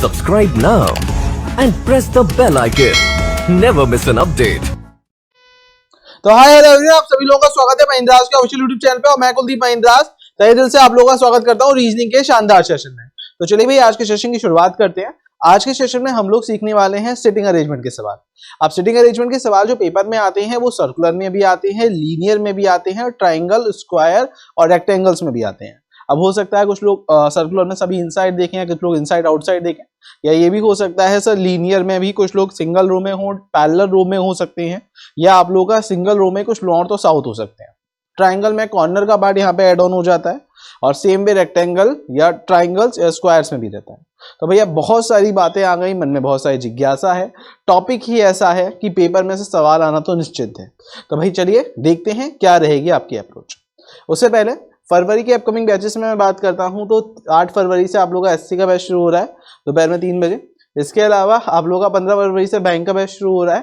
Subscribe now and press the bell icon. Never miss an update. तो hi hello everyone, आप सभी लोगों का स्वागत है महिंद्रास के ऑफिशियल यूट्यूब चैनल पे और मैं कुलदीप महिंद्रास तहे दिल से आप लोगों का स्वागत करता हूं रीजनिंग के शानदार सेशन में। तो चलिए भाई आज के सेशन की शुरुआत करते हैं। आज के सेशन में हम लोग सीखने वाले हैं सिटिंग अरेंजमेंट के सवाल। अब सिटिंग अरेंजमेंट के सवाल जो पेपर में आते हैं वो सर्कुलर में भी आते हैं, लीनियर में भी आते हैं, ट्राइंगल, स्क्वायर और रेक्टेंगल्स में भी आते हैं। अब हो सकता है कुछ लोग सर्कुलर में सभी इनसाइड देखें या कुछ लोग इनसाइड आउटसाइड देखें, या ये भी हो सकता है सर लीनियर में भी कुछ लोग सिंगल रो में हो, पैरेलल रो में हो सकते हैं, या आप लोगों का सिंगल रो में कुछ नॉर्थ और साउथ हो सकते हैं। ट्राइंगल में कॉर्नर का पार्ट यहाँ पे एड ऑन हो जाता है और सेम वे रेक्टेंगल या ट्राइंगल्स या स्क्वायर्स में भी रहता है। तो भैया बहुत सारी बातें आ गई, मन में बहुत सारी जिज्ञासा है, टॉपिक ही ऐसा है कि पेपर में से सवाल आना तो निश्चित है। तो भाई चलिए देखते हैं क्या रहेगी आपकी अप्रोच। उससे पहले फरवरी के अपकमिंग बैचेस में मैं बात करता हूं तो 8 फरवरी से आप लोगों का एससी का बैच शुरू हो रहा है दोपहर में 3 बजे। इसके अलावा आप लोगों का 15 फरवरी से बैंक का बैच शुरू हो रहा है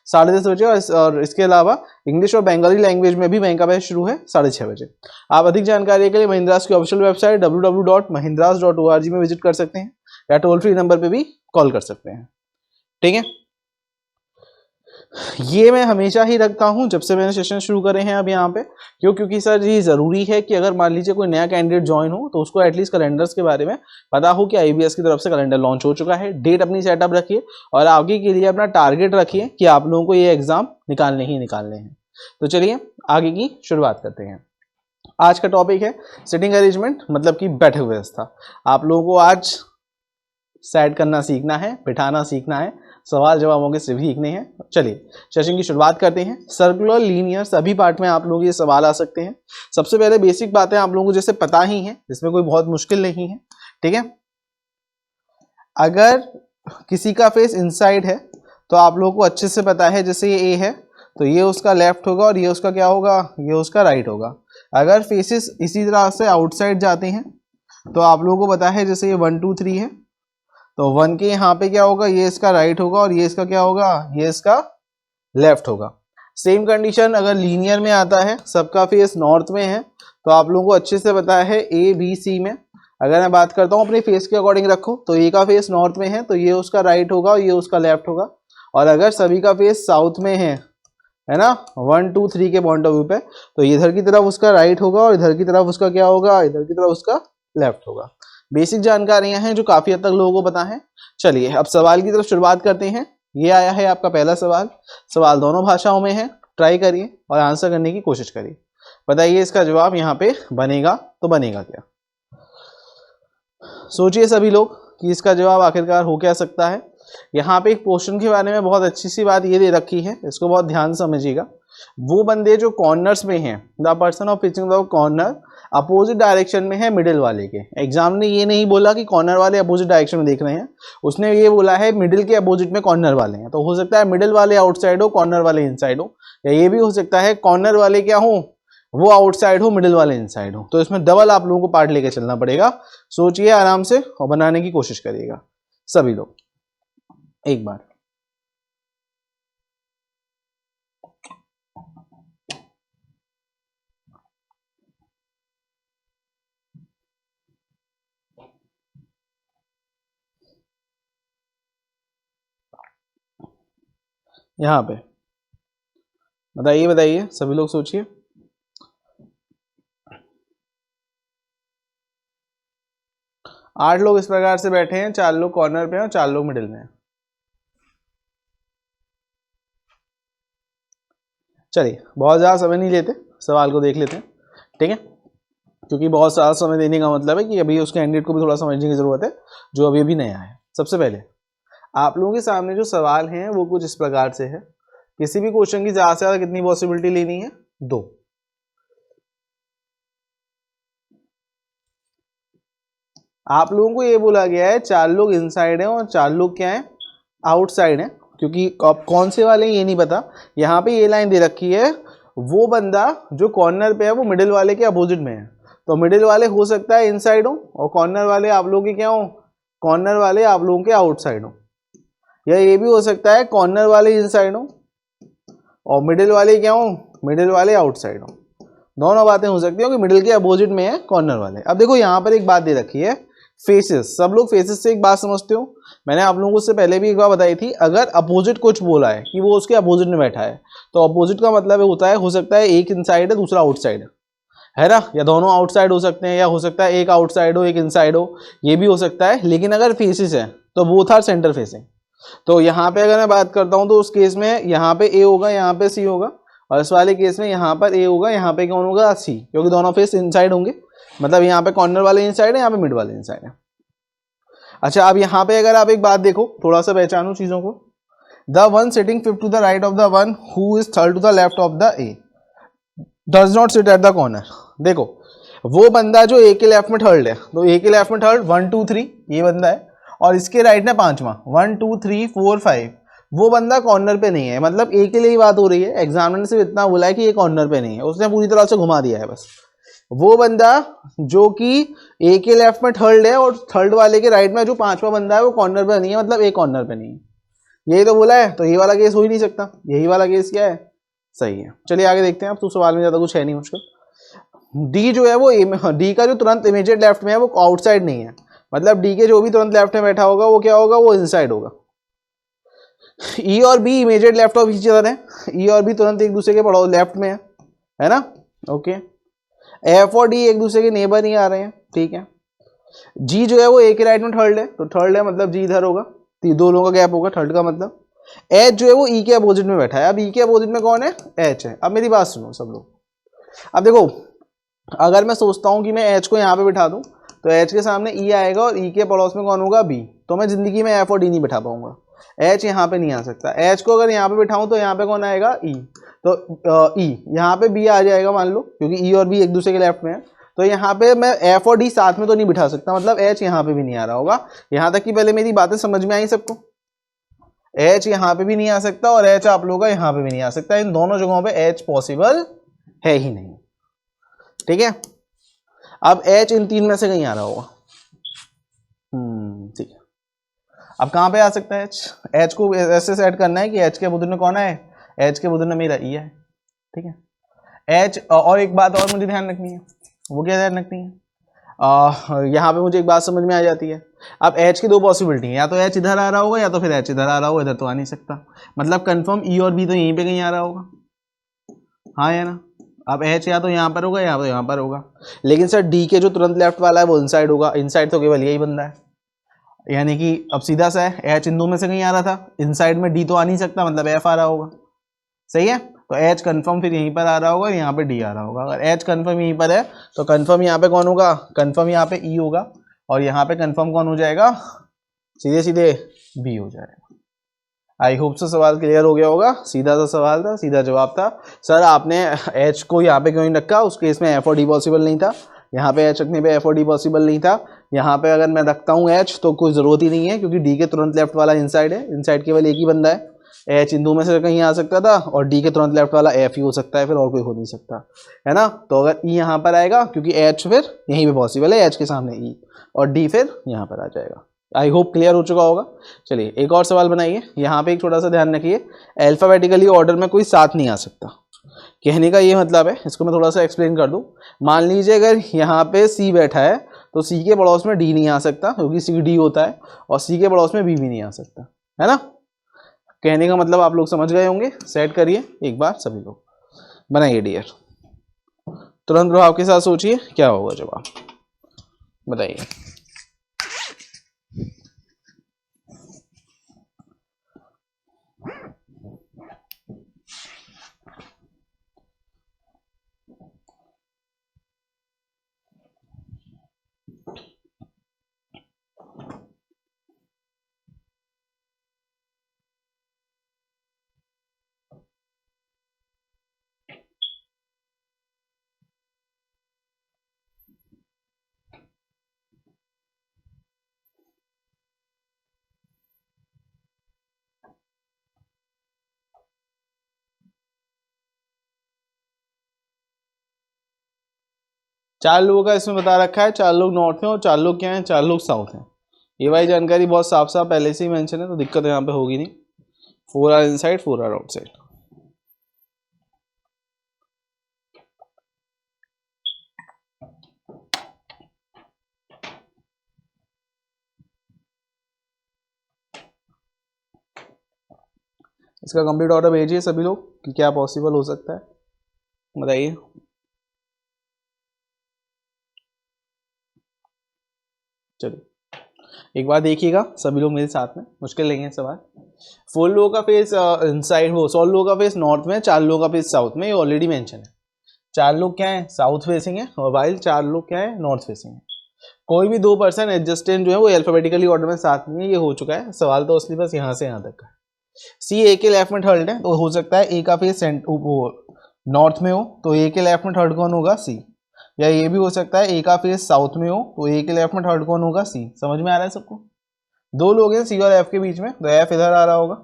10:30 बजे, और इसके अलावा इंग्लिश और बंगाली लैंग्वेज में भी बैंक का बैच शुरू है 6:30 बजे। आप अधिक जानकारी के लिए महिंद्रास की ऑफिशियल वेबसाइट www.mahindras.org में विजिट कर सकते हैं या टोल फ्री नंबर पे भी कॉल कर सकते हैं। ठीक है, ये मैं हमेशा ही रखता हूं जब से मैंने सेशन शुरू करे हैं अब यहाँ पे, क्योंकि सर ये जरूरी है कि अगर मान लीजिए कोई नया कैंडिडेट ज्वाइन हो तो उसको एटलीस्ट कैलेंडर्स के बारे में पता हो कि आईबीएस की तरफ से कैलेंडर लॉन्च हो चुका है। डेट अपनी सेटअप रखिए और आगे के लिए अपना टारगेट रखिए कि आप लोगों को ये एग्जाम निकालने ही निकालने हैं। तो चलिए आगे की शुरुआत करते हैं। आज का टॉपिक है सिटिंग अरेंजमेंट, मतलब कि बैठक व्यवस्था। आप लोगों को आज सेट करना सीखना है, बिठाना सीखना है, सवाल जवाबों के से भी सीखने हैं। चलिए सेशन की शुरुआत करते हैं। सर्कुलर, लीनियर सभी पार्ट में आप लोग ये सवाल आ सकते हैं। सबसे पहले बेसिक बातें आप लोगों को जैसे पता ही है, इसमें कोई बहुत मुश्किल नहीं है। ठीक है, अगर किसी का फेस इनसाइड है तो आप लोगों को अच्छे से पता है, जैसे ये ए है तो ये उसका लेफ्ट होगा और ये उसका क्या होगा, ये उसका राइट होगा। अगर फेसेस इसी तरह से आउटसाइड जाते हैं तो आप लोगों को पता है, जैसे ये 1 2 3 है तो 1 के यहाँ पे क्या होगा, ये इसका राइट होगा और ये इसका क्या होगा, ये इसका लेफ्ट होगा। सेम कंडीशन अगर लीनियर में आता है, सबका फेस नॉर्थ में है तो आप लोगों को अच्छे से पता है ए बी सी में अगर मैं बात करता हूँ अपने फेस के अकॉर्डिंग रखो तो ए का फेस नॉर्थ में है तो ये उसका राइट होगा और ये उसका लेफ्ट होगा। और अगर सभी का फेस साउथ में है ना 1 2 3 के पॉइंट ऑफ व्यू पे, तो इधर की तरफ उसका राइट होगा और इधर की तरफ उसका क्या होगा, इधर की तरफ उसका लेफ्ट होगा। बेसिक जानकारियां हैं जो काफी हद तक लोगों को पता है। चलिए अब सवाल की तरफ शुरुआत करते हैं। ये आया है आपका पहला सवाल। सवाल दोनों भाषाओं में है, ट्राई करिए और आंसर करने की कोशिश करिए। बताइए इसका जवाब यहाँ पे बनेगा तो बनेगा क्या। सोचिए सभी लोग कि इसका जवाब आखिरकार हो क्या सकता है। यहाँ पे एक पोर्शन के बारे में बहुत अच्छी सी बात ये दे रखी है, इसको बहुत ध्यान से समझिएगा। वो बंदे जो कॉर्नर्स में हैं, the person of pitching the corner opposite direction में है मिडिल वाले के। एग्जाम ने ये नहीं बोला कि कॉर्नर वाले अपोजिट डायरेक्शन में देख रहे हैं, उसने ये बोला है मिडिल के अपोजिट में कॉर्नर वाले हैं। तो हो सकता है मिडिल वाले आउटसाइड हो, कॉर्नर वाले इनसाइड हो, या ये भी हो सकता है कॉर्नर वाले क्या हो, वो आउटसाइड हो, मिडिल वाले इनसाइड हो। तो इसमें डबल आप लोगों को पार्ट लेके चलना पड़ेगा। सोचिए आराम से और बनाने की कोशिश करिएगा सभी लोग एक बार। यहाँ पे बताइए बताइए सभी लोग सोचिए। आठ लोग इस प्रकार से बैठे हैं, 4 लोग कॉर्नर पे हैं और 4 लोग मिडिल में हैं। चलिए बहुत ज़्यादा समय नहीं लेते, सवाल को देख लेते हैं। ठीक है, क्योंकि बहुत सारा समय देने का मतलब है कि अभी उसके कैंडिडेट को भी थोड़ा समझने की ज़रूरत है जो अभी अभी नया है। सबसे पहले आप लोगों के सामने जो सवाल हैं वो कुछ इस प्रकार से है। किसी भी क्वेश्चन की ज़्यादा से ज़्यादा कितनी पॉसिबिलिटी लेनी है, 2। आप लोगों को ये बोला गया है 4 लोग इनसाइड हैं और 4 लोग क्या हैं, आउटसाइड हैं। क्योंकि अब कौन से वाले हैं ये नहीं पता। यहाँ पे ये लाइन दे रखी है, वो बंदा जो कॉर्नर पे है वो मिडिल वाले के अपोजिट में है। तो मिडिल वाले हो सकता है इनसाइड हो और कॉर्नर वाले आप लोगों के क्या हो, कॉर्नर वाले आप लोगों के आउटसाइड हो। या ये भी हो सकता है कॉर्नर वाले इनसाइड हो और मिडिल वाले क्या हो, मिडिल वाले आउटसाइड हो। दोनों बातें हो सकती हैं कि मिडिल के अपोजिट में है कॉर्नर वाले। अब देखो यहाँ पर एक बात दे रखी है, फेसेस, सब लोग फेसेस से एक बात समझते हो, मैंने आप लोगों को उससे पहले भी एक बार बताई थी, अगर अपोजिट कुछ बोला है कि वो उसके अपोजिट में बैठा है, तो अपोजिट का मतलब होता है, हो सकता है एक इनसाइड है दूसरा आउटसाइड है ना, या दोनों आउटसाइड हो सकते हैं, या हो सकता है एक आउटसाइड हो एक इनसाइड हो, ये भी हो सकता है। लेकिन अगर फेसेस है तो बोथ आर सेंटर फेसिंग। तो यहाँ पे अगर मैं बात करता हूँ तो उस केस में यहाँ पे ए होगा, यहाँ पे सी होगा, और इस वाले केस में यहाँ पर ए होगा, यहाँ पे कौन होगा, सी, क्योंकि दोनों फेस इनसाइड होंगे, मतलब यहाँ पे कॉर्नर वाले इनसाइड है, यहाँ पे मिड वाले इनसाइड है। अच्छा, अब यहाँ पे अगर आप एक बात देखो, थोड़ा सा पहचानो चीजों को, the one sitting fifth to the right of the one who is third to the left of the A does not sit at the corner. देखो, वो बंदा जो ए के लेफ्ट में थर्ड है, तो ए के लेफ्ट में थर्ड 1 2 3 ये बंदा है, और इसके राइट में पांचवा 1 2 3 4 5, वो बंदा कॉर्नर पे नहीं है। मतलब ए के लिए ही बात हो रही है, एग्जामिनर ने सिर्फ इतना बोला है कि ये कॉर्नर पे नहीं है, उसने पूरी तरह से घुमा दिया है बस। वो बंदा जो कि ए के लेफ्ट में थर्ड है और थर्ड वाले के राइट में जो पांचवा बंदा है वो कॉर्नर पे नहीं है, मतलब ए कॉर्नर पे नहीं है, यही तो बोला है। तो ये वाला केस हो ही नहीं सकता, यही वाला केस क्या है, सही है। चलिए आगे देखते हैं, अब तो सवाल में ज्यादा कुछ है नहीं मुश्किल। डी जो है वो डी का जो तुरंत इमीडिएट लेफ्ट में है वो आउटसाइड नहीं है, मतलब डी के जो भी तुरंत लेफ्ट में बैठा होगा वो क्या होगा, वो इनसाइड होगा। ई और B immediate left of each other है, ई और बी तुरंत एक दूसरे के पड़ोस लेफ्ट में है ना, ओके। एफ और डी एक दूसरे के नेबर नहीं आ रहे हैं, ठीक है। जी जो है वो ए के राइट में थर्ड है, तो थर्ड है मतलब जी इधर होगा, तो दो लोगों का गैप होगा थर्ड का मतलब। एच जो है वो ई के अपोजिट में बैठा है, अब ई के अपोजिट में कौन है, एच है। अब मेरी बात सुनो सब लोग, अब देखो, अगर मैं सोचता हूं कि मैं एच को यहाँ पे बिठा दूं, तो एच के सामने ई आएगा और ई के पड़ोस में कौन होगा, बी, तो मैं जिंदगी में एफ और डी नहीं बिठा पाऊंगा, एच यहाँ पे नहीं आ सकता। एच को अगर यहाँ पे बिठाऊं तो यहाँ पे कौन आएगा, ई, तो ई यहाँ पे बी आ जाएगा मान लो, क्योंकि ई और बी एक दूसरे के लेफ्ट में है, तो यहाँ पे मैं एफ और डी साथ में तो नहीं बिठा सकता, मतलब एच यहाँ पे भी नहीं आ रहा होगा। यहाँ तक कि पहले मेरी बातें समझ में आई सबको, एच यहाँ पे भी नहीं आ सकता और एच आप लोगों का यहाँ पे भी नहीं आ सकता, इन दोनों जगहों पे एच पॉसिबल है ही नहीं, ठीक है। अब एच इन तीन में से कहीं आ रहा होगा, ठीक है। अब कहाँ पे आ सकता है एच, एच को ऐसे सेट करना है कि एच के बुधन में कौन है, एच के बुधन में मेरा ई है, ठीक है। एच और एक बात और मुझे ध्यान रखनी है, वो क्या ध्यान रखनी है, यहाँ पे मुझे एक बात समझ में आ जाती है। अब एच की दो पॉसिबिलिटी है, या तो एच इधर आ रहा होगा या तो फिर एच इधर आ रहा होगा, इधर तो आ नहीं सकता, मतलब कंफर्म ई और बी तो यहीं पे कहीं आ रहा होगा, हाँ या ना। अब एच या तो यहाँ पर होगा या तो यहाँ पर होगा, लेकिन सर डी के जो तुरंत लेफ्ट वाला है वो इनसाइड होगा, इनसाइड तो केवल यही बंदा है, यानी कि अब सीधा सा है, एच इन दो में से कहीं आ रहा था, इनसाइड में डी तो आ नहीं सकता, मतलब एफ आ रहा होगा, सही है। तो एच कंफर्म फिर यहीं पर आ रहा होगा, यहाँ पे डी आ रहा होगा। अगर एच कंफर्म यहीं पर है तो कंफर्म यहाँ पे कौन होगा, कंफर्म यहाँ पे ई होगा, और यहाँ पे कंफर्म कौन हो जाएगा, सीधे सीधे बी हो जाएगा। आई होप से सवाल क्लियर हो गया होगा, सीधा सा सवाल था, सीधा जवाब था। सर आपने एच को यहाँ पे क्यों नहीं रखा, उस केस में एफ और डी पॉसिबल नहीं था, यहाँ पे एच रखने पे एफ और डी पॉसिबल नहीं था, यहाँ पे अगर मैं रखता हूँ एच तो कोई जरूरत ही नहीं है, क्योंकि डी के तुरंत लेफ्ट वाला इनसाइड है, इनसाइड केवल एक ही बंदा है, एच इन दो में से कहीं आ सकता था, और डी के तुरंत लेफ्ट वाला एफ ही हो सकता है, फिर और कोई हो नहीं सकता, है ना। तो अगर ई यहाँ पर आएगा, क्योंकि एच फिर यहीं पे पॉसिबल है, एच के सामने ई, और डी फिर यहाँ पर आ जाएगा। आई होप क्लियर हो चुका होगा। चलिए एक और सवाल बनाइए, यहाँ पे एक छोटा सा ध्यान रखिए, अल्फाबेटिकली ऑर्डर में कोई साथ नहीं आ सकता, कहने का ये मतलब है, इसको मैं थोड़ा सा एक्सप्लेन कर दूं। मान लीजिए अगर यहाँ पे सी बैठा है, तो सी के पड़ोस में डी नहीं आ सकता, क्योंकि सी डी होता है, और सी के पड़ोस में बी भी नहीं आ सकता, है ना। कहने का मतलब आप लोग समझ गए होंगे, सेट करिए एक बार सभी लोग, बनाइए डियर, तुरंत प्रभाव के साथ सोचिए क्या होगा जवाब, बताइए। चार लोगों का इसमें बता रखा है, चार लोग नॉर्थ हैं और चार लोग क्या हैं, चार लोग साउथ हैं। ये वाली जानकारी बहुत साफ साफ पहले से ही मेंशन है, तो दिक्कत यहाँ पे होगी नहीं। 4 आर इनसाइड 4 आर आउटसाइड। इसका कंप्लीट ऑर्डर भेजिए सभी लोग कि क्या पॉसिबल हो सकता है, बताइए। चलिए एक बार देखिएगा सभी लोग मेरे साथ में, मुश्किल नहीं है सवाल। 4 लोगों का फेस इनसाइड, वो 100 लोगों का फेस नॉर्थ में, 4 लोगों का फेस साउथ में, ये ऑलरेडी मेंशन है। 4 लोग क्या है साउथ फेसिंग है, और वाइल 4 लोग क्या है नॉर्थ फेसिंग है। कोई भी 2 पर्सन एडजस्टेंट जो है वो अल्फाबेटिकली ऑर्डर में साथ में, ये हो चुका है। सवाल तो असली बस यहाँ से यहाँ तक है। सी ए के लेफ्ट में थर्ड है, तो हो सकता है ए का फेस नॉर्थ में हो, तो ए के लेफ्ट में थर्ड कौन होगा सी। या ये भी हो सकता है ए का फेस साउथ में हो, तो ए के लेफ्ट में थर्ड कौन होगा सी। समझ में आ रहा है सबको? 2 लोग हैं सी और एफ के बीच में, तो एफ इधर आ रहा होगा।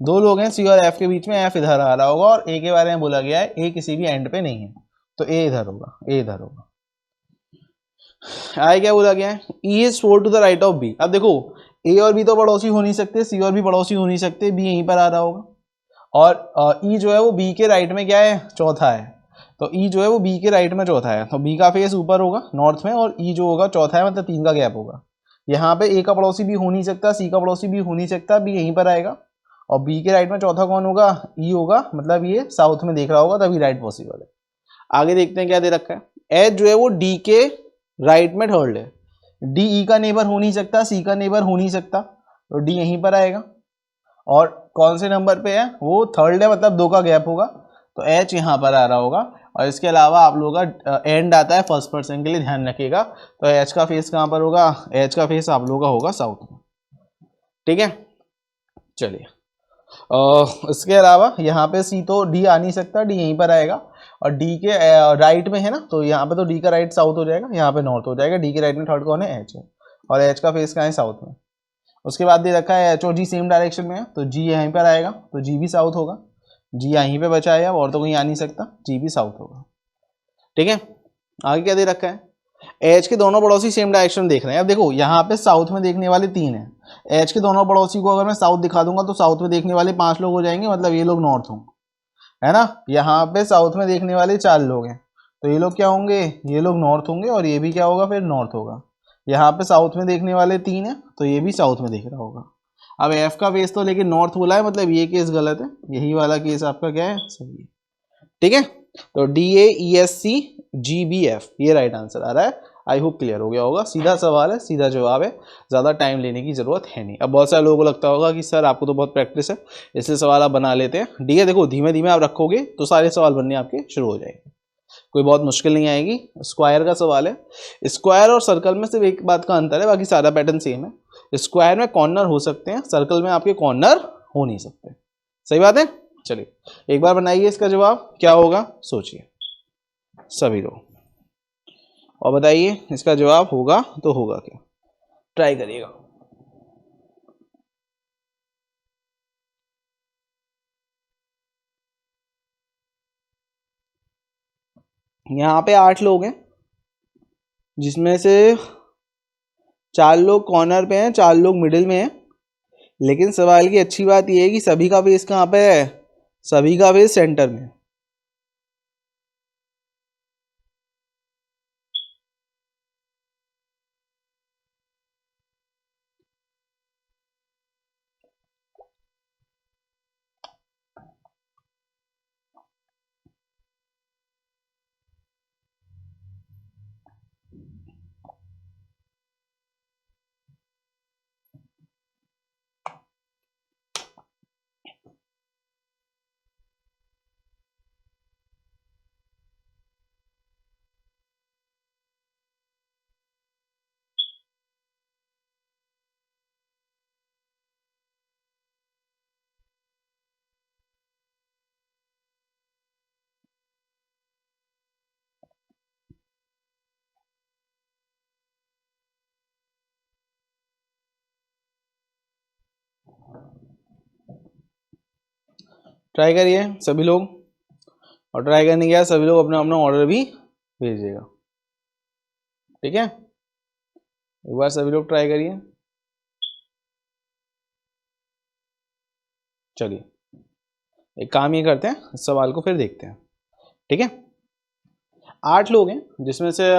2 लोग हैं सी और एफ के बीच में, एफ इधर आ रहा होगा। और ए के बारे में बोला गया है ए किसी भी एंड पे नहीं है, तो ए इधर होगा, ए इधर होगा। आगे क्या बोला गया है, E is 4 to the right of B. अब देखो ए और बी तो पड़ोसी हो नहीं सकते, सी और बी पड़ोसी हो नहीं सकते, बी यहीं पर आ रहा होगा। और ई जो है वो बी के राइट में क्या है चौथा है, तो ई जो है वो बी के राइट में चौथा है, तो बी का फेस ऊपर होगा नॉर्थ में, और ई जो होगा चौथा है, मतलब 3 का गैप होगा। यहाँ पे ए का पड़ोसी भी हो नहीं सकता, सी का पड़ोसी भी हो नहीं सकता, बी यहीं पर आएगा। और बी के राइट में चौथा कौन होगा ई होगा, मतलब ये साउथ में देख रहा होगा, तभी राइट पॉसिबल है। आगे देखते हैं क्या दे रखा है। एच जो है वो डी के राइट में थर्ड है, डी ई का नेबर हो नहीं सकता, सी का नेबर हो नहीं सकता, तो डी यहीं पर आएगा। और कौन से नंबर पे है वो थर्ड है, मतलब 2 का गैप होगा, तो एच यहाँ पर आ रहा होगा। और इसके अलावा आप लोगों का एंड आता है फर्स्ट पर्सन के लिए, ध्यान रखिएगा। तो एच का फेस कहाँ पर होगा, एच का फेस आप लोगों का होगा साउथ में, ठीक है। चलिए इसके अलावा यहाँ पे सी तो डी आ नहीं सकता, डी यहीं पर आएगा। और डी के राइट में है ना, तो यहाँ पे तो डी का राइट साउथ हो जाएगा, यहाँ पे नॉर्थ हो जाएगा। डी के राइट में थर्ड कौन है एच है, और एच का फेस कहाँ है साउथ में। उसके बाद दे रखा है एच और जी सेम डायरेक्शन में है, तो जी यहीं पर आएगा, तो जी भी साउथ होगा। जी यहीं पे बचा है, और तो कहीं आ नहीं सकता, जी भी साउथ होगा, ठीक है। आगे क्या दे रखा है, एच के दोनों पड़ोसी सेम डायरेक्शन देख रहे हैं। अब देखो यहाँ पे साउथ में देखने वाले 3 हैं, एच के दोनों पड़ोसी को अगर मैं साउथ दिखा दूंगा तो साउथ में देखने वाले 5 लोग हो जाएंगे, मतलब ये लोग नॉर्थ होंगे, है ना। यहाँ पे साउथ में देखने वाले 4 लोग हैं, तो ये लोग क्या होंगे, ये लोग नॉर्थ होंगे, और ये भी क्या होगा फिर नॉर्थ होगा। यहाँ पे साउथ में देखने वाले 3 हैं, तो ये भी साउथ में देख रहा होगा। अब एफ का फेस तो लेकिन नॉर्थ बोला है, मतलब ये केस गलत है, यही वाला केस आपका क्या है सही है, ठीक है। तो D A E S C G B F ये राइट आंसर आ रहा है। आई होप क्लियर हो गया होगा, सीधा सवाल है, सीधा जवाब है, ज़्यादा टाइम लेने की जरूरत है नहीं। अब बहुत सारे लोगों को लगता होगा कि सर आपको तो बहुत प्रैक्टिस है इसलिए सवाल आप बना लेते हैं। डी है देखो धीमे धीमे आप रखोगे तो सारे सवाल बनने आपके शुरू हो जाएंगे, कोई बहुत मुश्किल नहीं आएगी। स्क्वायर का सवाल है, स्क्वायर और सर्कल में सिर्फ एक बात का अंतर है, बाकी सारा पैटर्न सेम है। स्क्वायर में कॉर्नर हो सकते हैं, सर्कल में आपके कॉर्नर हो नहीं सकते, सही बात है। चलिए एक बार बनाइए इसका जवाब क्या होगा, सोचिए सभी लोग, और बताइए इसका जवाब होगा तो होगा क्या, ट्राई करिएगा। यहाँ पे 8 लोग हैं, जिसमें से 4 लोग कॉर्नर पे हैं, 4 लोग मिडिल में हैं। लेकिन सवाल की अच्छी बात यह है कि सभी का फेस कहाँ पे है, सभी का फेस सेंटर में। ट्राई करिए सभी लोग, और ट्राई करने के बाद सभी लोग अपना अपना ऑर्डर भी भेजिएगा, ठीक है। एक बार सभी लोग ट्राई करिए। चलिए एक काम ये करते हैं, इस सवाल को फिर देखते हैं, ठीक है। 8 लोग हैं, जिसमें से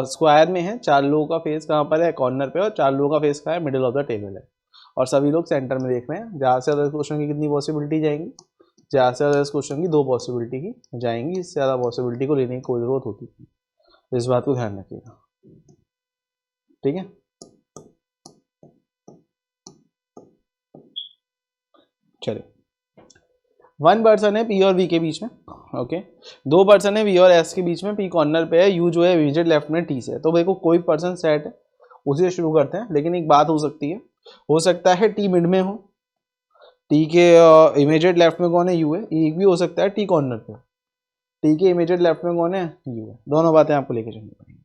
स्क्वायर में है, 4 लोगों का फेस कहाँ पर है कॉर्नर पे, और 4 लोगों का फेस कहाँ है मिडिल ऑफ द टेबल है। और सभी लोग सेंटर में देख रहे हैं। ज़्यादा से ज़्यादा इस क्वेश्चन की कितनी पॉसिबिलिटी जाएंगी, ज़्यादा से ज़्यादा इस क्वेश्चन की 2 पॉसिबिलिटी ही जाएंगी, इससे ज़्यादा पॉसिबिलिटी को लेने की कोई ज़रूरत होती है, इस बात को ध्यान रखिएगा, ठीक है। चलिए, 1 पर्सन है पी और वी के बीच में, ओके। 2 पर्सन है वी और एस के बीच में, पी कॉर्नर पे है, यू जो है इमीडिएट लेफ्ट में टी से। तो देखो कोई पर्सन सेट है, उसी से शुरू करते हैं। लेकिन एक बात हो सकती है, हो सकता है टी मिड में हो, टी के इमीडिएट लेफ्ट में कौन है, यू है। एक भी हो सकता है टी कॉर्नर पे, टी के इमीडिएट लेफ्ट में कौन है, यू है। दोनों बातें आपको लेके चलनी पड़ेंगी।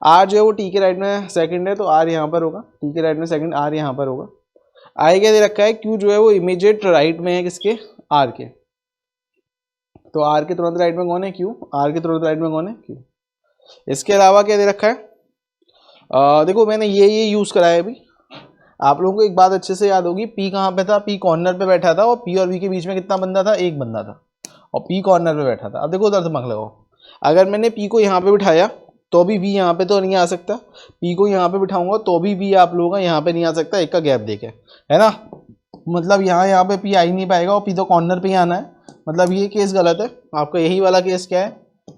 आर जो है वो टी के राइट में सेकंड है, तो आर यहाँ पर होगा, टी के राइट में सेकंड, आर यहाँ पर होगा। आई क्या दे रखा है, क्यू जो है वो इमीडिएट राइट में है किसके, आर के। तो आर के तुरंत राइट में कौन है, क्यू। आर के तुरंत राइट में कौन है, क्यू। इसके अलावा क्या दे रखा है, देखो मैंने ये यूज कराया अभी। आप लोगों को एक बात अच्छे से याद होगी, पी कहाँ पे था, पी कॉर्नर पे बैठा था, और पी और वी के बीच में कितना बंदा था, एक बंदा था, और पी कॉर्नर पे बैठा था। अब देखो उधर दिमाग लगाओ, अगर मैंने पी को यहाँ पे बिठाया तो भी वी यहाँ पे तो नहीं आ सकता, पी को यहाँ पे बिठाऊंगा तो भी वी आप लोगों का यहाँ पे नहीं आ सकता, एक का गैप देके, है ना। मतलब यहाँ पे पी आ ही नहीं पाएगा और पी तो कॉर्नर पे ही आना है। मतलब ये केस गलत है, आपका यही वाला केस क्या है,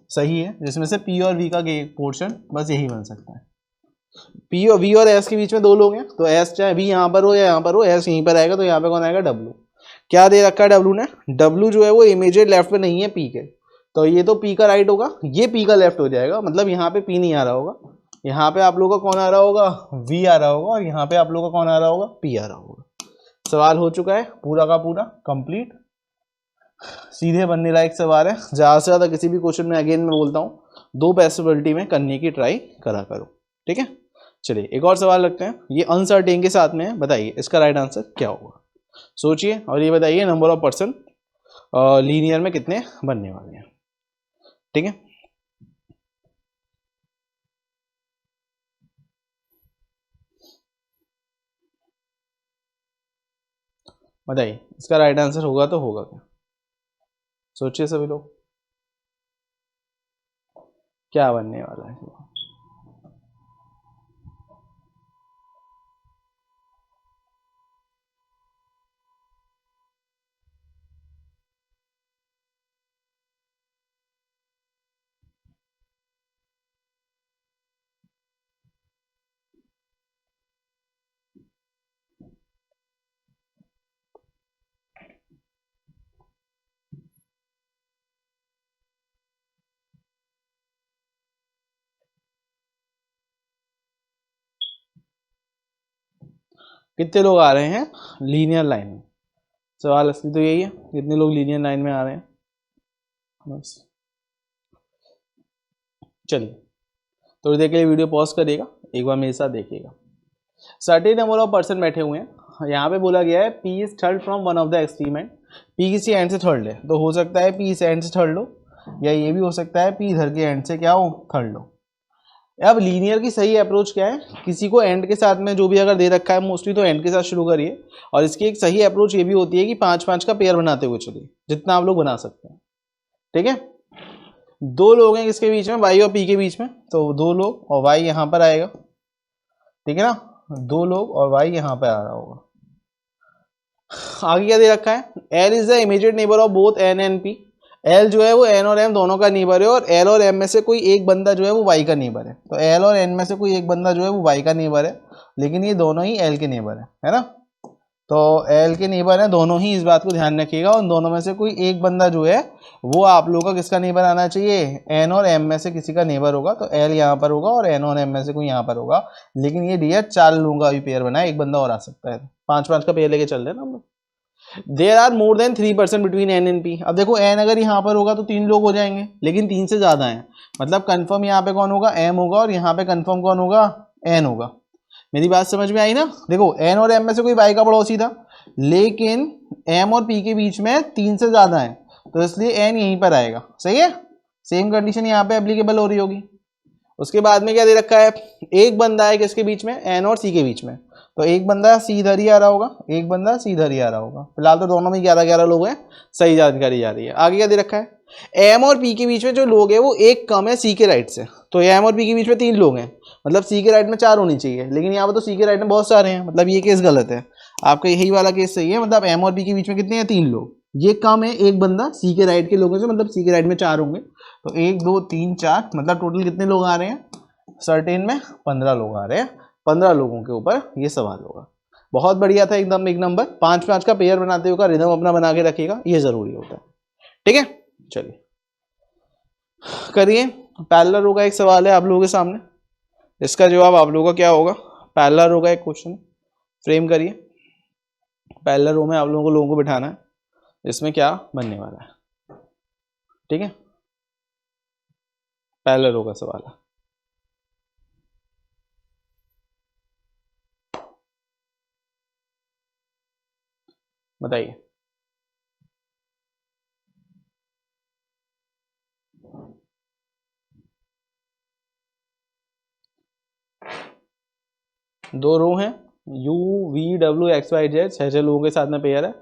सही है, जिसमें से पी और वी का पोर्शन बस यही बन सकता है। पी और वी और एस के बीच में 2 लोग हैं, तो एस चाहे वी यहाँ पर हो या यहाँ पर हो, एस यहीं पर आएगा, तो यहाँ पे कौन आएगा, डब्लू। क्या दे रखा है डब्लू ने, डब्लू जो है वो इमीडिएट लेफ्ट पे नहीं है पी के, तो ये तो पी का राइट होगा, ये पी का लेफ्ट हो जाएगा। मतलब यहाँ पे पी नहीं आ रहा होगा, यहाँ पे आप लोगों का कौन आ रहा होगा, वी आ रहा होगा, और यहाँ पे आप लोगों का कौन आ रहा होगा, पी आ रहा होगा। सवाल हो चुका है पूरा का पूरा कंप्लीट, सीधे बनने लायक सवाल है। ज़्यादा से ज़्यादा किसी भी क्वेश्चन में अगेन मैं बोलता हूँ 2 पॉसिबिलिटी में करने की ट्राई करा करो, ठीक है। चलिए एक और सवाल रखते हैं, ये अनसर्टेन के साथ में है। बताइए इसका राइट आंसर क्या होगा, सोचिए और ये बताइए नंबर ऑफ पर्सन लीनियर में कितने बनने वाले हैं, ठीक है। बताइए इसका राइट आंसर होगा तो होगा क्या, सोचिए सभी लोग क्या बनने वाला है। कितने लोग आ रहे हैं लीनियर लाइन में, सवाल असली तो यही है, कितने लोग लीनियर लाइन में आ रहे हैं बस। चलिए थोड़ी देर के लिए वीडियो पॉज करिएगा, एक बार मेरे साथ देखिएगा। सर्टेन नंबर ऑफ पर्सन बैठे हुए हैं, यहाँ पे बोला गया है P is third from one of the extreme and, P किसी एंड से थर्ड ले, तो हो सकता है पी इस एंड से थर्ड लो, या ये भी हो सकता है पी इधर के एंड से क्या हो, थर्ड लो। अब लीनियर की सही अप्रोच क्या है, किसी को एंड के साथ में जो भी अगर दे रखा है मोस्टली तो एंड के साथ शुरू करिए, और इसकी एक सही अप्रोच ये भी होती है कि 5-5 का पेयर बनाते हुए चलिए, जितना आप लोग बना सकते हैं, ठीक है। 2 लोग हैं किसके बीच में, वाई और पी के बीच में, तो 2 लोग और वाई यहाँ पर आएगा, ठीक है ना, 2 लोग और वाई यहाँ पर आ रहा होगा। आगे क्या दे रखा है, L is the immediate neighbour of both N and P, L जो है वो एन और एम दोनों का नेबर है, और एल और एम में से कोई एक बंदा जो है वो वाई का नेबर है, तो एल और एन में से कोई एक बंदा जो है वो वाई का नेबर है, लेकिन ये दोनों ही एल के नेबर है ना। तो एल के नेबर है दोनों ही, इस बात को ध्यान रखिएगा, उन दोनों में से कोई एक बंदा जो है वो आप लोगों का किसका नेबर आना चाहिए, एन और एम में से किसी का नेबर होगा, तो एल यहाँ पर होगा और एन और एम में से कोई यहाँ पर होगा। लेकिन ये डियर 4 लोगों का भी पेयर बना है, एक बंदा और आ सकता है, 5-5 का पेयर लेके चल रहे हैं ना हम लोग। There are more than 3% between N and P, अब देखो एन अगर यहाँ पर होगा तो 3 लोग हो जाएंगे, लेकिन 3 से ज्यादा हैं, मतलब कंफर्म यहाँ पे कौन होगा, एम होगा, और यहाँ पे कंफर्म कौन होगा, एन होगा। मेरी बात समझ में आई ना। देखो एन और एम में से कोई वाई का पड़ोसी था, लेकिन एम और पी के बीच में 3 से ज्यादा है, तो इसलिए एन यहीं पर आएगा, सही है। सेम कंडीशन यहाँ पे एप्लीकेबल हो रही होगी। उसके बाद में क्या दे रखा है, एक बंदा है किसके बीच में, एन और सी के बीच में, तो एक बंदा सी इधर ही आ रहा होगा, एक बंदा सी इधर ही आ रहा होगा। फिलहाल तो दोनों में 11-11 लोग हैं, सही जानकारी जा रही है। आगे क्या दे रखा है, एम और पी के बीच में जो लोग हैं वो एक कम है सी के राइट से, तो एम और पी के बीच में 3 लोग हैं, मतलब सी के राइट में 4 होनी चाहिए, लेकिन यहाँ पर तो सी के राइट में बहुत सारे हैं, मतलब ये केस गलत है। आपका यही वाला केस सही है, मतलब एम और बी के बीच में कितने हैं 3 लोग, ये कम है एक बंदा सी के राइट के लोगों से, मतलब सी के राइट में 4 होंगे, तो 1 2 3 4 मतलब टोटल कितने लोग आ रहे हैं सर्टेन में 15 लोग आ रहे हैं। 15 लोगों के ऊपर ये सवाल होगा। बहुत बढ़िया था एकदम, एक नंबर। 5-5 का पेयर बनाते हुए रिदम अपना बना के रखिएगा, ये जरूरी होता है। ठीक है, चलिए करिए। पैरेलल रो का एक सवाल है आप लोगों के सामने, इसका जवाब आप लोगों का क्या होगा। पैरेलल रो का एक क्वेश्चन फ्रेम करिए। पैरेलल रो में आप लोगों को बिठाना है, इसमें क्या बनने वाला है। ठीक है, पैरेलल रो का सवाल है। बताइए। दो रो हैं, U V W X Y Z, 6 लोगों के साथ में पेयर है।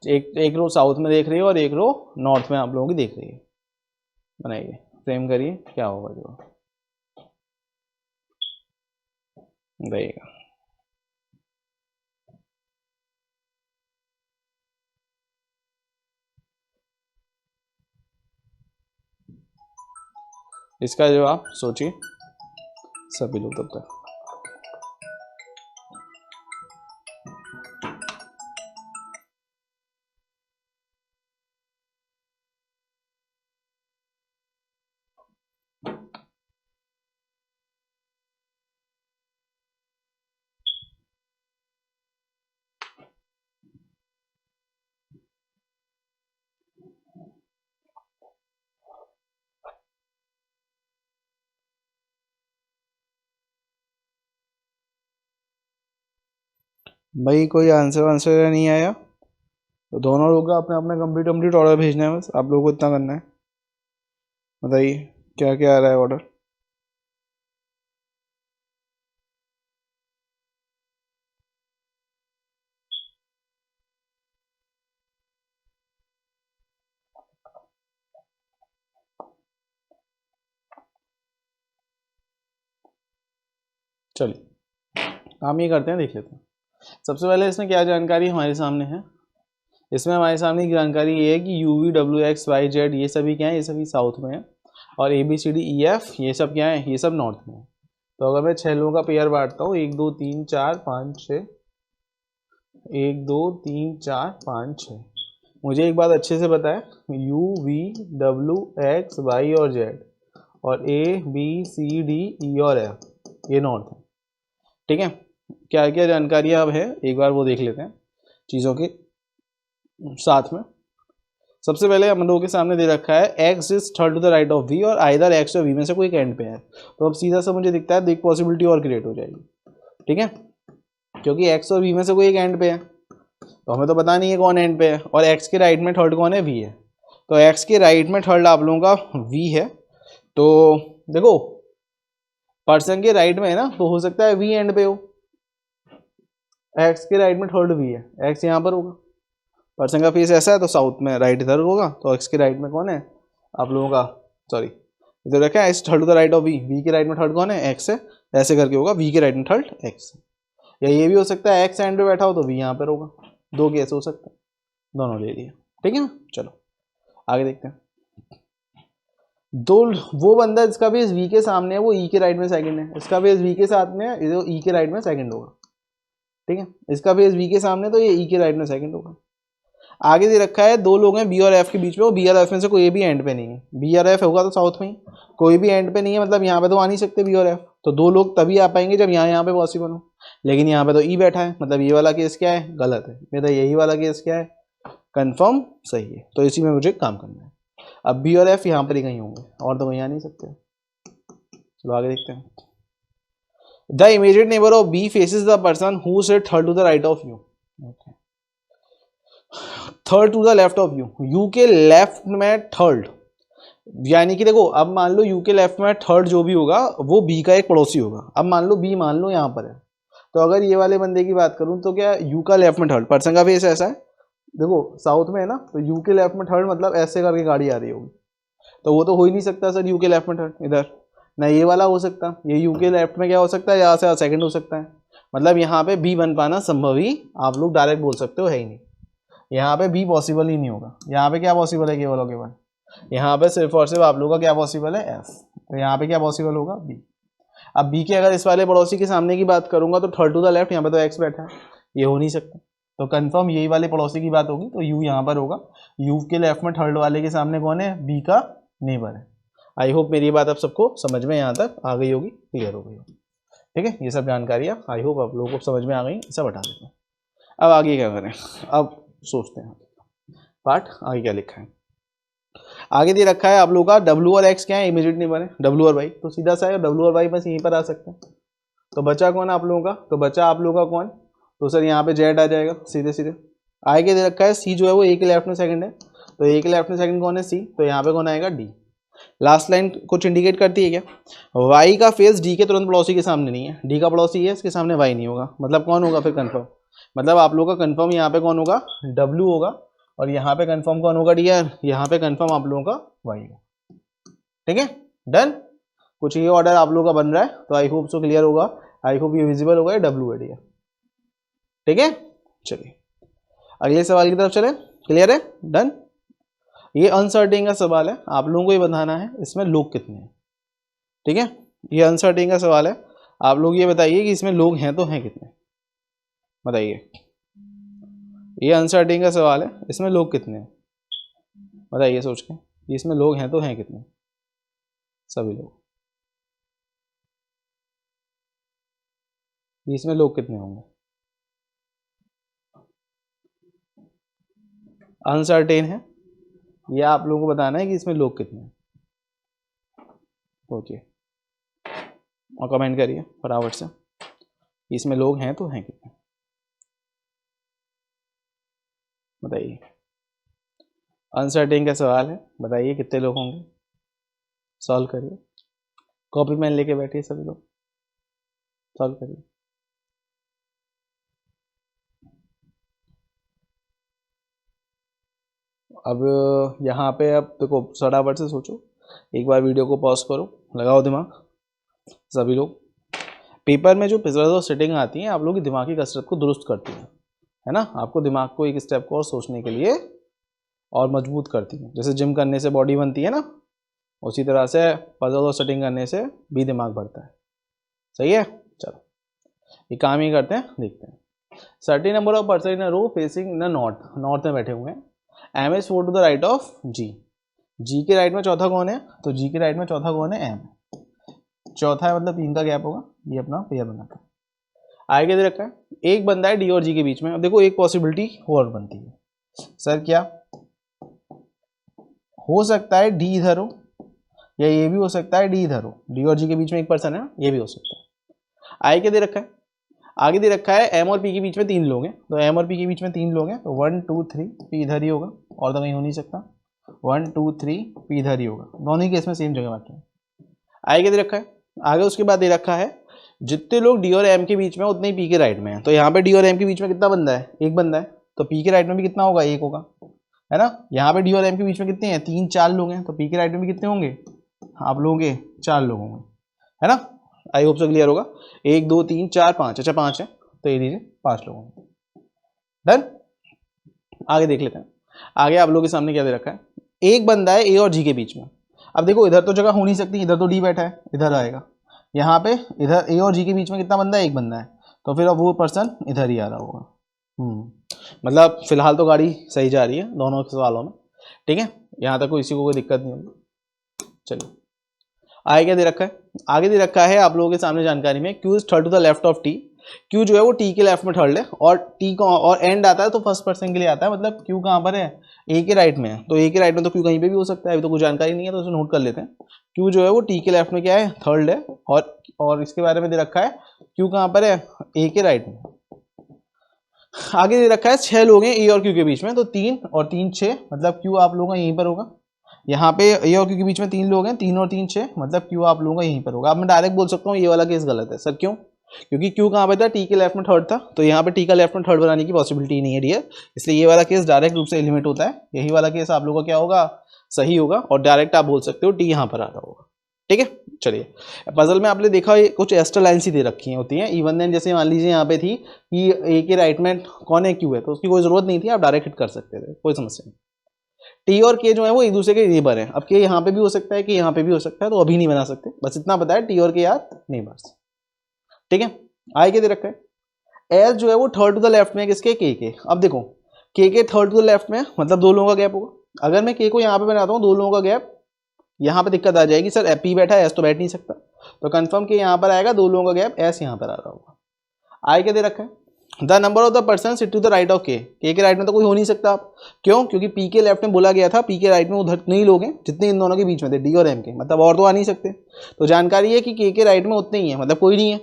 एक रो साउथ में देख रही है और एक रो नॉर्थ में आप लोगों की देख रही है। बनाइए, फ्रेम करिए, क्या होगा जो बताइएगा। इसका जवाब सोचिए सभी लोग तब तक। भाई कोई आंसर आंसर नहीं आया, तो दोनों लोग का अपने अपने कंप्लीट ऑर्डर भेजना है, बस आप लोगों को इतना करना है। बताइए क्या क्या आ रहा है ऑर्डर। चलिए हम ये करते हैं, देख लेते हैं। सबसे पहले इसमें क्या जानकारी हमारे सामने है। इसमें हमारे सामने की जानकारी ये है कि U V W X Y Z ये सभी क्या है, ये सभी साउथ में है, और A B C D E F ये सब क्या है, ये सब नॉर्थ में है। तो अगर मैं 6 लोगों का पेयर बांटता हूँ, 1 2 3 4 5 6, 1 2 3 4 5 6, मुझे एक बात अच्छे से पता है, U V W X Y और जेड और ए बी सी डी ई और एफ ये नॉर्थ है। ठीक है, क्या क्या जानकारी अब है एक बार वो देख लेते हैं चीज़ों के साथ में। सबसे पहले हम लोगों के सामने दे रखा है X is third to the right of V और आइदर एक्स और वी में से कोई एक एंड पे है। तो अब सीधा सा मुझे दिखता है, तो एक पॉसिबिलिटी और क्रिएट हो जाएगी। ठीक है, क्योंकि एक्स और वी में से कोई एक एंड पे है, तो हमें तो पता नहीं है कौन एंड पे है, और एक्स के राइट में थर्ड कौन है, वी है। तो एक्स के राइट में थर्ड आप लोगों का वी है। तो देखो पर्सन के राइट में है ना, तो हो सकता है वी एंड पे हो। एक्स के राइट में थर्ड वी है, एक्स यहाँ पर होगा। पर्सन का फेस ऐसा है तो साउथ में राइट इधर होगा, तो एक्स के राइट में कौन है आप लोगों का, सॉरी इधर रखा है X third to the right of V, V के राइट में थर्ड कौन है, एक्स है। ऐसे करके होगा वी के राइट में थर्ड एक्स। या ये भी हो सकता है एक्स एंड पे बैठा हो तो वी यहाँ पर होगा। दो केस हो सकता है, दोनों ले लिए। ठीक है ना, चलो आगे देखते हैं। दो वो बंदा जिसका बेस वी के सामने है वो ई के राइट में सेकंड है, इसका बेस वी के साथ में है, ये ई के राइट में सेकंड होगा। ठीक है, इसका बेस वी के सामने तो ये ई के राइट में सेकंड होगा। आगे दे रखा है दो लोग हैं बी और एफ के बीच में, वो बी और एफ में से कोई भी एंड पे नहीं है। बी और एफ होगा तो साउथ में ही, कोई भी एंड पे नहीं है, मतलब यहाँ पे तो आ नहीं सकते बी और एफ। तो दो लोग तभी आ पाएंगे जब यहाँ पे पॉसिबल हो, लेकिन यहाँ पे तो ई बैठा है, मतलब ये वाला केस क्या है, गलत है। मेरा यही वाला केस क्या है, कंफर्म सही है। तो इसी में मुझे काम करना है। अब बी और एफ यहाँ पर ही कहीं होंगे, और तो कहीं आ नहीं सकते। चलो आगे देखते हैं। The immediate neighbour of B faces the person who sit third to the right of U, third to the left of U, U के लेफ्ट में थर्ड, यानी कि देखो अब मान लो यू के लेफ्ट में थर्ड जो भी होगा वो बी का एक पड़ोसी होगा। अब मान लो बी मान लो यहाँ पर है, तो अगर ये वाले बंदे की बात करूं तो क्या यू का लेफ्ट में थर्ड, पर्सन का फेस ऐसा है, देखो साउथ में है ना, तो यू के लेफ्ट में थर्ड मतलब ऐसे करके गाड़ी आ रही होगी, तो वो तो हो ही नहीं सकता सर यू के लेफ्ट में थर्ड इधर। ना ये वाला हो सकता, ये यू के लेफ्ट में क्या हो सकता है, यहाँ से सेकंड हो सकता है, मतलब यहाँ पे बी बन पाना संभव ही आप लोग डायरेक्ट बोल सकते हो है ही नहीं, यहाँ पे बी पॉसिबल ही नहीं होगा। यहाँ पे क्या पॉसिबल है केवल और केवल, यहाँ पे सिर्फ और सिर्फ आप लोगों का क्या पॉसिबल है एफ, तो यहाँ पे क्या पॉसिबल होगा बी। अब बी के अगर इस वाले पड़ोसी के सामने की बात करूंगा तो थर्ड टू द लेफ्ट, यहाँ पे तो एक्स बैठा है, ये हो नहीं सकता, तो कंफर्म यही वाले पड़ोसी की बात होगी, तो यू यहाँ पर होगा। यू के लेफ्ट में थर्ड वाले के सामने कौन है, बी का नेबर है। आई होप मेरी बात आप सबको समझ में यहाँ तक आ गई होगी, क्लियर हो गई होगी। ठीक है, ये सब जानकारियाँ आई होप आप लोगों को समझ में आ गई, सब हटा देते हैं। अब आगे क्या करें, अब सोचते हैं पार्ट आगे क्या लिखा है। आगे दे रखा है आप लोगों का डब्ल्यू और एक्स क्या है, इमीडिएट नेबर है, डब्ल्यू और वाई, तो सीधा सा है डब्ल्यू और वाई बस यहीं पर आ सकते हैं। तो बचा कौन आप लोगों का, तो बचा आप लोगों का कौन, तो सर यहाँ पे जेड आ जाएगा सीधे सीधे। आगे दे रखा है सी जो है वो ए के लेफ्ट में सेकंड है, तो ए के लेफ्ट में सेकंड कौन है सी, तो यहाँ पे कौन आएगा डी। लास्ट लाइन कुछ इंडिकेट करती है क्या, वाई का फेस डी के तुरंत पड़ोसी के सामने नहीं है, डी का पड़ोसी है, इसके सामने वाई नहीं होगा, मतलब कौन होगा फिर कंफर्म, मतलब आप लोगों का कंफर्म यहाँ पे कौन होगा, डब्ल्यू होगा, और यहाँ पे कंफर्म कौन होगा डियर, यहाँ पे कंफर्म आप लोगों का वाई होगा। ठीक है, डन। कुछ ये ऑर्डर आप लोगों का बन रहा है, तो आई होप सो क्लियर होगा, आई होप ये विजिबल होगा, ये डब्ल्यू है डियर। ठीक है, चलिए अगले सवाल की तरफ चले, क्लियर है, डन। ये अनसर्टेन का सवाल है, आप लोगों को ये बताना है इसमें लोग कितने हैं। ठीक है, ये अनसर्टेन का सवाल है, आप लोग ये बताइए कि इसमें लोग हैं तो हैं कितने, बताइए। ये अनसर्टेन का सवाल है, इसमें लोग कितने हैं बताइए सोच के, इसमें लोग हैं तो हैं कितने, सभी लोग, इसमें लोग कितने होंगे, अनसर्टेन है, ये आप लोगों को बताना है कि इसमें लोग कितने हैं। सोचिए और कमेंट करिए फटाफट से, इसमें लोग हैं तो हैं कितने, बताइए। अनसर्टेन का सवाल है, बताइए कितने लोग होंगे, सॉल्व करिए, कॉपी पेन लेके बैठिए सभी लोग, सॉल्व करिए। अब यहाँ पे अब देखो फटाफट से सोचो, एक बार वीडियो को पॉज करो, लगाओ दिमाग सभी लोग। पेपर में जो पिजल्स और सेटिंग आती हैं आप लोग की दिमागी कसरत को दुरुस्त करती है ना, आपको दिमाग को एक स्टेप को और सोचने के लिए और मजबूत करती है। जैसे जिम करने से बॉडी बनती है ना, उसी तरह से पजल और सेटिंग करने से भी दिमाग बढ़ता है। सही है, चलो ये काम ही करते हैं, देखते हैं। Certain number of person in a row facing in a north में बैठे हुए हैं, M is 4 to the right of G, G के राइट में चौथा कौन है, तो जी के राइट में चौथा कौन है, एम, चौथा है मतलब 3 का गैप होगा, ये अपना पेयर बनाता है। आगे दे रखा है एक बंदा है डी और जी के बीच में। अब देखो एक पॉसिबिलिटी और बनती है, सर क्या हो सकता है डी इधर हो, या ये भी हो सकता है डी इधर हो, डी और जी के बीच में एक पर्सन है, ये भी हो सकता है। आगे दे रखा है, आगे दे रखा है एम और पी के बीच में 3 लोग हैं, तो एम और पी के बीच में 3 लोग हैं, तो 1 2 3 पी इधर ही होगा, और तो कहीं हो नहीं सकता, 1 2 3 पी इधर ही होगा, दोनों ही केस में सेम जगह बैठे हैं। आगे दे रखा है, आगे उसके बाद दे रखा है जितने लोग डी और एम के बीच में उतने ही पी के राइट में है, तो यहाँ पे डी और एम के बीच में कितना बंदा है, एक बंदा है, तो पी के राइट में भी कितना होगा, एक होगा, है ना। यहाँ पे डी और एम के बीच में कितने हैं, 3 4 लोग हैं, तो पी के राइट में भी कितने होंगे आप लोगों के, 4 लोग होंगे, है ना। आई होप सो क्लियर होगा, 1 2 3 4 5, अच्छा 5 है, तो ये लीजिए 5 लोग होंगे, डन। आगे देख लेते हैं, आगे आप लोगों के सामने क्या दे रखा है, एक बंदा है ए और जी के बीच में। अब देखो इधर तो जगह हो नहीं सकती, इधर तो डी बैठा है, इधर आएगा, यहाँ पे इधर ए और जी के बीच में कितना बंदा है, एक बंदा है, तो फिर अब वो पर्सन इधर ही आ रहा होगा। मतलब फिलहाल तो गाड़ी सही जा रही है दोनों सवालों में, ठीक है, यहाँ तक कोई इसी को कोई दिक्कत नहीं होगी। चलिए आगे क्या दे रखा है, आगे दे रखा है आप लोगों के सामने जानकारी में, Q is third to the left of T, Q जो है वो टी के लेफ्ट में थर्ड है, और टी को और एंड आता है तो फर्स्ट पर्सन के लिए आता है, मतलब क्यू कहाँ पर है, ए के राइट में है, तो ए के राइट में तो क्यू कहीं पे भी हो सकता है, अभी तो कुछ जानकारी नहीं है तो उसे नोट कर लेते हैं। क्यू जो है वो टी के लेफ्ट में क्या है, थर्ड है, और इसके बारे में दे रखा है क्यू कहाँ पर है, ए के राइट में। आगे दे रखा है 6 लोग हैं ए और क्यू के बीच में, तो 3 और 3 6, मतलब क्यू आप लोगों का यहीं पर होगा। यहाँ पे ए और क्यू के बीच में 3 लोग हैं, 3 और 3 6, मतलब क्यू आप लोगों का यहीं पर होगा। अब मैं डायरेक्ट बोल सकता हूँ ये वाला केस गलत है सर, क्यों, क्योंकि क्यू कहाँ पे था, टी के लेफ्ट में थर्ड था, तो यहाँ पे टी का लेफ्ट में थर्ड बनाने की पॉसिबिलिटी नहीं है डियर, इसलिए ये वाला केस डायरेक्ट रूप से एलिमिनेट होता है। यही वाला केस आप लोगों का क्या होगा, सही होगा, और डायरेक्ट आप बोल सकते हो टी यहाँ पर आ रहा होगा। ठीक है, चलिए पजल में आपने देखा ये कुछ एक्स्ट्रा लाइन सी दे रखी होती हैं इवन देन, जैसे मान लीजिए यहाँ पे थी कि ए के राइट में कौन है क्यू है, तो उसकी कोई जरूरत नहीं थी, आप डायरेक्ट हिट कर सकते थे, कोई समस्या नहीं। टी और के जो है वो एक दूसरे के नेबर हैं। अब के यहाँ पे भी हो सकता है कि यहाँ पे भी हो सकता है, तो अभी नहीं बना सकते, बस इतना पता है टी और के यार नेबर्स। ठीक है, आई के दे रखा है। एस जो है वो थर्ड टू द लेफ्ट में किसके, के। अब देखो के थर्ड टू द लेफ्ट में मतलब दो लोगों का गैप होगा। अगर मैं के को यहाँ पे बनाता हूँ, दो लोगों का गैप, यहाँ पे दिक्कत आ जाएगी, सर पी बैठा है एस तो बैठ नहीं सकता, तो कंफर्म के यहाँ पर आएगा, दो लोगों का गैप, एस यहाँ पर आ रहा होगा। आई के दे रखा है, the number of the person sit to the right of K right में तो कोई हो नहीं सकता आप, क्यों, क्योंकि पी के लेफ्ट में बोला गया था, पी के राइट में उधर नहीं लोग हैं जितने इन दोनों के बीच में थे, डी और एम के, मतलब और तो आ नहीं सकते। तो जानकारी है कि के राइट में उतने ही है, मतलब कोई नहीं है,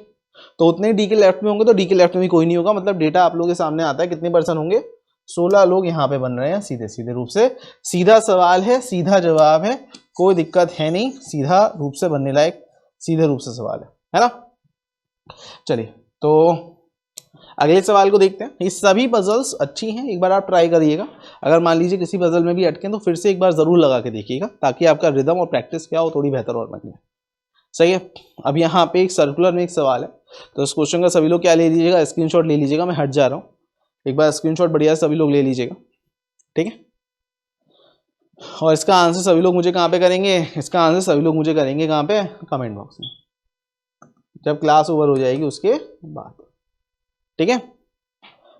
तो उतने ही डी के लेफ्ट में होंगे, तो डी के लेफ्ट में भी कोई नहीं होगा, मतलब डेटा आप लोगों के सामने आता है, कितने पर्सन होंगे, 16 लोग यहाँ पे बन रहे हैं सीधे सीधे रूप से। सीधा सवाल है, सीधा जवाब है, कोई दिक्कत है नहीं, सीधा रूप से बनने लायक सीधे रूप से सवाल है ना। चलिए तो अगले सवाल को देखते हैं। ये सभी पजल्स अच्छी हैं, एक बार आप ट्राई करिएगा, अगर मान लीजिए किसी पजल में भी अटके तो फिर से एक बार जरूर लगा के देखिएगा, ताकि आपका रिदम और प्रैक्टिस क्या हो थोड़ी बेहतर और बन जाए। सही है, अब यहाँ पे एक सर्कुलर में एक सवाल है, तो इस क्वेश्चन का सभी लोग क्या ले लीजिएगा, स्क्रीनशॉट ले लीजिएगा, मैं हट जा रहा हूँ, एक बार स्क्रीनशॉट बढ़िया सभी लोग ले लीजिएगा, ठीक है। और इसका आंसर सभी लोग मुझे कहाँ पे करेंगे, इसका आंसर सभी लोग मुझे करेंगे कहाँ पे, कमेंट बॉक्स में, जब क्लास ओवर हो जाएगी उसके बाद, ठीक है।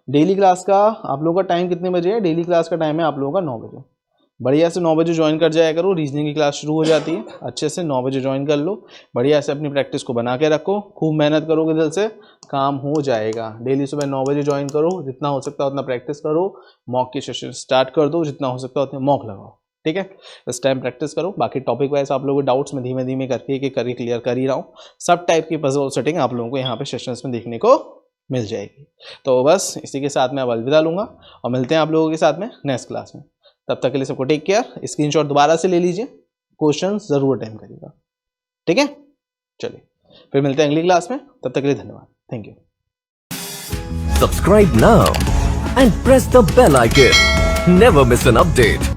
डेली क्लास का आप लोगों का टाइम कितने बजे है, डेली क्लास का टाइम है आप लोगों का 9 बजे, बढ़िया से 9 बजे ज्वाइन कर जाया करो, रीजनिंग की क्लास शुरू हो जाती है, अच्छे से 9 बजे ज्वाइन कर लो, बढ़िया से अपनी प्रैक्टिस को बना के रखो, खूब मेहनत करोगे दिल से, काम हो जाएगा। डेली सुबह 9 बजे ज्वाइन करो, जितना हो सकता है उतना प्रैक्टिस करो, मॉक के सेशन स्टार्ट कर दो, जितना हो सकता है उतने मॉक लगाओ, ठीक है। इस टाइम प्रैक्टिस करो, बाकी टॉपिक वाइज आप लोगों के डाउट्स में धीमे धीमे करके क्लियर कर ही रहा हूँ, सब टाइप की पजल सेटिंग आप लोगों को यहाँ पे सेशंस में देखने को मिल जाएगी। तो बस इसी के साथ मैं अब अलविदा लूँगा और मिलते हैं आप लोगों के साथ में नेक्स्ट क्लास में, तब तक के लिए सबको टेक केयर। स्क्रीनशॉट दोबारा से ले लीजिए, क्वेश्चन जरूर अटेम्प्ट करिएगा, ठीक है। चलिए फिर मिलते हैं अगली क्लास में, तब तक के लिए धन्यवाद, thank you. Subscribe now and press the bell icon. Never miss an update.